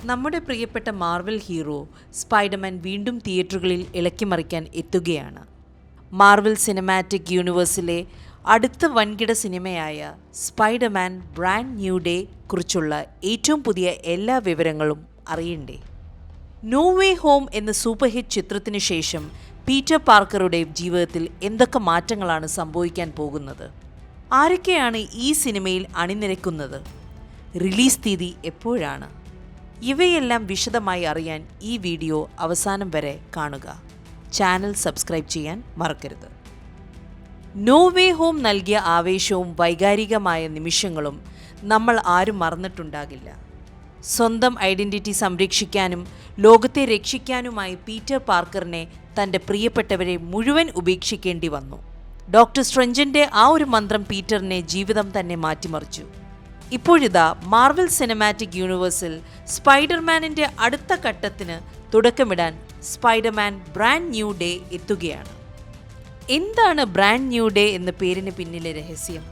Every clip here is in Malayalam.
നമ്മുടെ പ്രിയപ്പെട്ട മാർവൽ ഹീറോ സ്പൈഡർമാൻ വീണ്ടും തിയേറ്ററുകളിൽ ഇളക്കിമറിക്കാൻ എത്തുകയാണ്. മാർവൽ സിനിമാറ്റിക് യൂണിവേഴ്സിലെ അടുത്ത വൻകിട സിനിമയായ സ്പൈഡർമാൻ ബ്രാൻഡ് ന്യൂ ഡേ കുറിച്ചുള്ള ഏറ്റവും പുതിയ എല്ലാ വിവരങ്ങളും അറിയണ്ടേ? നോ വേ ഹോം എന്ന സൂപ്പർ ഹിറ്റ് ചിത്രത്തിനു ശേഷം പീറ്റർ പാർക്കറുടെ ജീവിതത്തിൽ എന്തൊക്കെ മാറ്റങ്ങളാണ് സംഭവിക്കാൻ പോകുന്നത്? ആരൊക്കെയാണ് ഈ സിനിമയിൽ അണിനിരക്കുന്നത്? റിലീസ് തീയതി എപ്പോഴാണ്? ഇവയെല്ലാം വിശദമായി അറിയാൻ ഈ വീഡിയോ അവസാനം വരെ കാണുക. ചാനൽ സബ്സ്ക്രൈബ് ചെയ്യാൻ മറക്കരുത്. നോ വേ ഹോം നൽകിയ ആവേശവും വൈകാരികമായ നിമിഷങ്ങളും നമ്മൾ ആരും മറന്നിട്ടുണ്ടാകില്ല. സ്വന്തം ഐഡൻറ്റിറ്റി സംരക്ഷിക്കാനും ലോകത്തെ രക്ഷിക്കാനുമായി പീറ്റർ പാർക്കറിനെ തൻ്റെ പ്രിയപ്പെട്ടവരെ മുഴുവൻ ഉപേക്ഷിക്കേണ്ടി വന്നു. ഡോക്ടർ സ്ട്രെഞ്ചിൻ്റെ ആ ഒരു മന്ത്രം പീറ്ററിനെ ജീവിതം തന്നെ മാറ്റിമറിച്ചു. ഇപ്പോഴിതാ മാർവൽ സിനിമാറ്റിക് യൂണിവേഴ്സിൽ സ്പൈഡർമാനിൻ്റെ അടുത്ത ഘട്ടത്തിന് തുടക്കമിടാൻ സ്പൈഡർമാൻ ബ്രാൻഡ് ന്യൂ ഡേ എത്തുകയാണ്. എന്താണ് ബ്രാൻഡ് ന്യൂ ഡേ എന്ന പേരിന് പിന്നിലെ രഹസ്യം?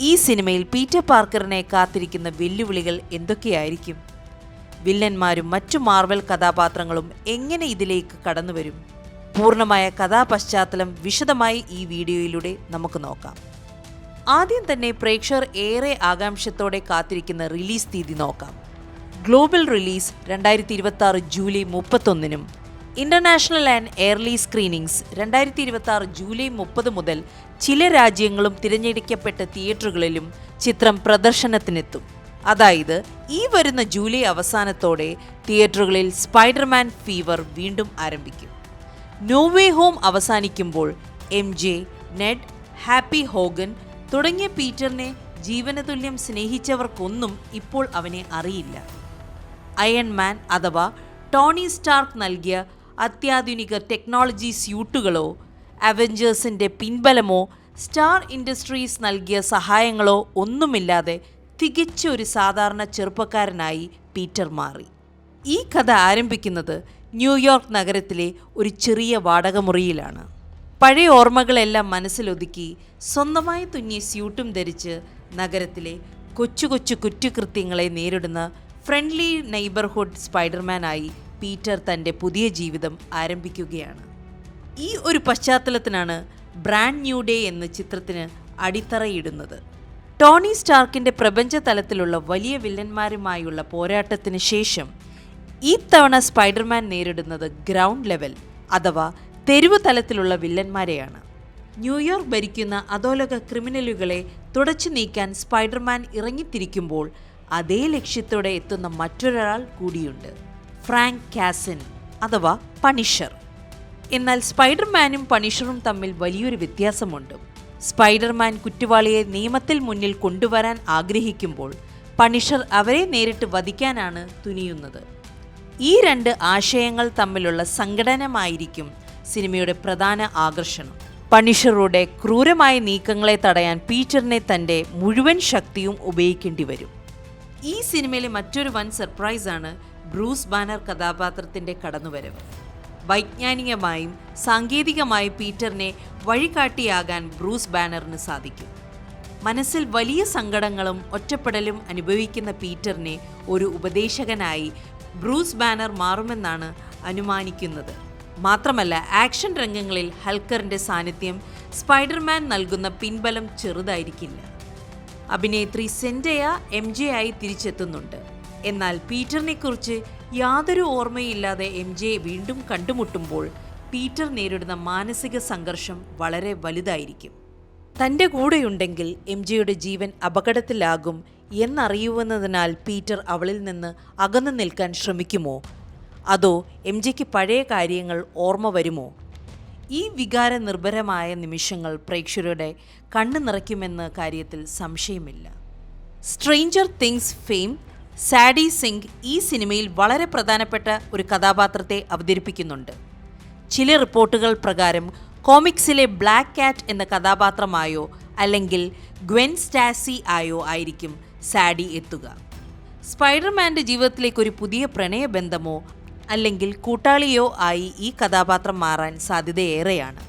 ഈ സിനിമയിൽ പീറ്റർ പാർക്കറിനെ കാത്തിരിക്കുന്ന വെല്ലുവിളികൾ എന്തൊക്കെയായിരിക്കും? വില്ലന്മാരും മറ്റു മാർവൽ കഥാപാത്രങ്ങളും എങ്ങനെ ഇതിലേക്ക് കടന്നുവരും? പൂർണ്ണമായ കഥാപശ്ചാത്തലം വിശദമായി ഈ വീഡിയോയിലൂടെ നമുക്ക് നോക്കാം. ആദ്യം തന്നെ പ്രേക്ഷകർ ഏറെ ആകാംക്ഷത്തോടെ കാത്തിരിക്കുന്ന റിലീസ് തീയതി നോക്കാം. ഗ്ലോബൽ റിലീസ് 2026 ജൂലൈ 31-നും international and early screenings 2026 July 30 മുതൽ ചില രാജ്യങ്ങളും തിരഞ്ഞെടുക്കപ്പെട്ട തിയേറ്ററുകളിലും ചിത്രം പ്രദർശനത്തിനെത്തും. അതായത് ഈ വരുന്ന ജൂലൈ അവസാനത്തോടെ തിയേറ്ററുകളിൽ സ്പൈഡർമാൻ ഫീവർ വീണ്ടും ആരംഭിക്കും. നോ വേ ഹോം അവസാനിക്കുമ്പോൾ MJ, നെഡ്, ഹാപ്പി ഹോഗൻ തുടങ്ങിയ പീറ്ററിനെ ജീവനതുല്യം സ്നേഹിച്ചവർക്കൊന്നും ഇപ്പോൾ അവനെ അറിയില്ല. അയൺമാൻ അഥവാ ടോണി സ്റ്റാർക്ക് നൽകിയ അത്യാധുനിക ടെക്നോളജി സ്യൂട്ടുകളോ അവഞ്ചേഴ്സിൻ്റെ പിൻബലമോ സ്റ്റാർ ഇൻഡസ്ട്രീസ് നൽകിയ സഹായങ്ങളോ ഒന്നുമില്ലാതെ തികച്ച ഒരു സാധാരണ ചെറുപ്പക്കാരനായി പീറ്റർ മാറി. ഈ കഥ ആരംഭിക്കുന്നത് ന്യൂയോർക്ക് നഗരത്തിലെ ഒരു ചെറിയ വാടകമുറിയിലാണ്. പഴയ ഓർമ്മകളെല്ലാം മനസ്സിലൊതുക്കി സ്വന്തമായി തുന്നിയ സ്യൂട്ടും ധരിച്ച് നഗരത്തിലെ കൊച്ചു കൊച്ചു കുറ്റകൃത്യങ്ങളെ നേരിടുന്ന ഫ്രണ്ട്ലി നെയ്ബർഹുഡ് സ്പൈഡർമാനായി പീറ്റർ തൻ്റെ പുതിയ ജീവിതം ആരംഭിക്കുകയാണ്. ഈ ഒരു പശ്ചാത്തലത്തിനാണ് ബ്രാൻഡ് ന്യൂ ഡേ എന്ന ചിത്രത്തിന് അടിത്തറയിടുന്നത്. ടോണി സ്റ്റാർക്കിൻ്റെ പ്രപഞ്ച തലത്തിലുള്ള വലിയ വില്ലന്മാരുമായുള്ള പോരാട്ടത്തിന് ശേഷം ഈ തവണ സ്പൈഡർമാൻ നേരിടുന്നത് ഗ്രൗണ്ട് ലെവൽ അഥവാ തെരുവ് തലത്തിലുള്ള വില്ലന്മാരെയാണ്. ന്യൂയോർക്ക് ഭരിക്കുന്ന അധോലോക ക്രിമിനലുകളെ തുടച്ചു നീക്കാൻ സ്പൈഡർമാൻ ഇറങ്ങിത്തിരിക്കുമ്പോൾ അതേ ലക്ഷ്യത്തോടെ എത്തുന്ന മറ്റൊരാൾ കൂടിയുണ്ട്, ഫ്രാങ്ക് കാസിൻ അഥവാ പണിഷർ. എന്നാൽ സ്പൈഡർമാനും പണിഷറും തമ്മിൽ വലിയൊരു വ്യത്യാസമുണ്ട്. സ്പൈഡർമാൻ കുറ്റവാളിയെ നിയമത്തിൽ മുന്നിൽ കൊണ്ടുവരാൻ ആഗ്രഹിക്കുമ്പോൾ പണിഷർ അവരെ നേരിട്ട് വധിക്കാനാണ് തുനിയുന്നത്. ഈ രണ്ട് ആശയങ്ങൾ തമ്മിലുള്ള സംഘടനമായിരിക്കും സിനിമയുടെ പ്രധാന ആകർഷണം. പണിഷറുടെ ക്രൂരമായ നീക്കങ്ങളെ തടയാൻ പീറ്ററിനെ തൻ്റെ മുഴുവൻ ശക്തിയും ഉപയോഗിക്കേണ്ടി വരും. ഈ സിനിമയിലെ മറ്റൊരു വൻ സർപ്രൈസാണ് ബ്രൂസ് ബാനർ കഥാപാത്രത്തിൻ്റെ കടന്നുവരവ്. വൈജ്ഞാനികമായും സാങ്കേതികമായും പീറ്ററിനെ വഴികാട്ടിയാകാൻ ബ്രൂസ് ബാനറിന് സാധിക്കും. മനസ്സിൽ വലിയ സങ്കടങ്ങളും ഒറ്റപ്പെടലും അനുഭവിക്കുന്ന പീറ്ററിനെ ഒരു ഉപദേശകനായി ബ്രൂസ് ബാനർ മാറുമെന്നാണ് അനുമാനിക്കുന്നത്. മാത്രമല്ല ആക്ഷൻ രംഗങ്ങളിൽ ഹൽക്കറിൻ്റെ സാന്നിധ്യം സ്പൈഡർമാൻ നൽകുന്ന പിൻബലം ചെറുതായിരിക്കില്ല. അഭിനേത്രി സെൻഡയ MJ ആയി തിരിച്ചെത്തുന്നുണ്ട്. എന്നാൽ പീറ്ററിനെക്കുറിച്ച് യാതൊരു ഓർമ്മയില്ലാതെ MJ വീണ്ടും കണ്ടുമുട്ടുമ്പോൾ പീറ്റർ നേരിടുന്ന മാനസിക സംഘർഷം വളരെ വലുതായിരിക്കും. തൻ്റെ കൂടെയുണ്ടെങ്കിൽ MJയുടെ ജീവൻ അപകടത്തിലാകും എന്നറിയുന്നതിനാൽ പീറ്റർ അവളിൽ നിന്ന് അകന്നു നിൽക്കാൻ ശ്രമിക്കുമോ? അതോ MJയ്ക്ക് പഴയ കാര്യങ്ങൾ ഓർമ്മ വരുമോ? ഈ വികാര നിർഭരമായ നിമിഷങ്ങൾ പ്രേക്ഷകരുടെ കണ്ണു നിറയ്ക്കുമെന്ന കാര്യത്തിൽ സംശയമില്ല. സ്ട്രേഞ്ചർ തിങ്സ് ഫെയിം സാഡി സിംഗ് ഈ സിനിമയിൽ വളരെ പ്രധാനപ്പെട്ട ഒരു കഥാപാത്രത്തെ അവതരിപ്പിക്കുന്നുണ്ട്. ചില റിപ്പോർട്ടുകൾ പ്രകാരം കോമിക്സിലെ ബ്ലാക്ക് കാറ്റ് എന്ന കഥാപാത്രമായോ അല്ലെങ്കിൽ ഗ്വെൻ സ്റ്റാസി ആയോ ആയിരിക്കും സാഡി എത്തുക. സ്പൈഡർമാൻ്റെ ജീവിതത്തിലേക്ക് ഒരു പുതിയ പ്രണയബന്ധമോ അല്ലെങ്കിൽ കൂട്ടാളിയോ ആയി ഈ കഥാപാത്രം മാറാൻ സാധ്യതയേറെയാണ്.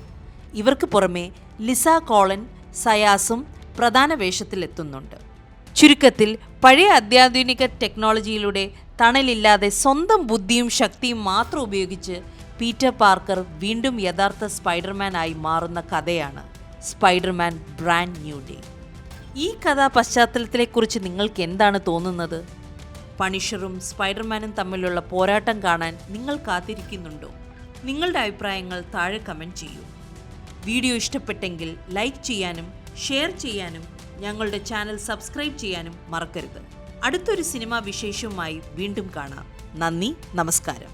ഇവർക്ക് പുറമെ ലിസ കോളൻ സയാസും പ്രധാന വേഷത്തിലെത്തുന്നുണ്ട്. ചുരുക്കത്തിൽ പഴയ അത്യാധുനിക ടെക്നോളജിയിലൂടെ തണലില്ലാതെ സ്വന്തം ബുദ്ധിയും ശക്തിയും മാത്രം ഉപയോഗിച്ച് പീറ്റർ പാർക്കർ വീണ്ടും യഥാർത്ഥ സ്പൈഡർമാൻ ആയി മാറുന്ന കഥയാണ് സ്പൈഡർമാൻ ബ്രാൻഡ് ന്യൂ ഡേ. ഈ കഥാ പശ്ചാത്തലത്തെക്കുറിച്ച് നിങ്ങൾക്ക് എന്താണ് തോന്നുന്നത്? പണിഷറും സ്പൈഡർമാനും തമ്മിലുള്ള പോരാട്ടം കാണാൻ നിങ്ങൾ കാത്തിരിക്കുന്നുണ്ടോ? നിങ്ങളുടെ അഭിപ്രായങ്ങൾ താഴെ കമൻറ്റ് ചെയ്യൂ. വീഡിയോ ഇഷ്ടപ്പെട്ടെങ്കിൽ ലൈക്ക് ചെയ്യാനും ഷെയർ ചെയ്യാനും ഞങ്ങളുടെ ചാനൽ സബ്സ്ക്രൈബ് ചെയ്യാനും മറക്കരുത്. അടുത്തൊരു സിനിമാ വിശേഷവുമായി വീണ്ടും കാണാം. നന്ദി, നമസ്കാരം.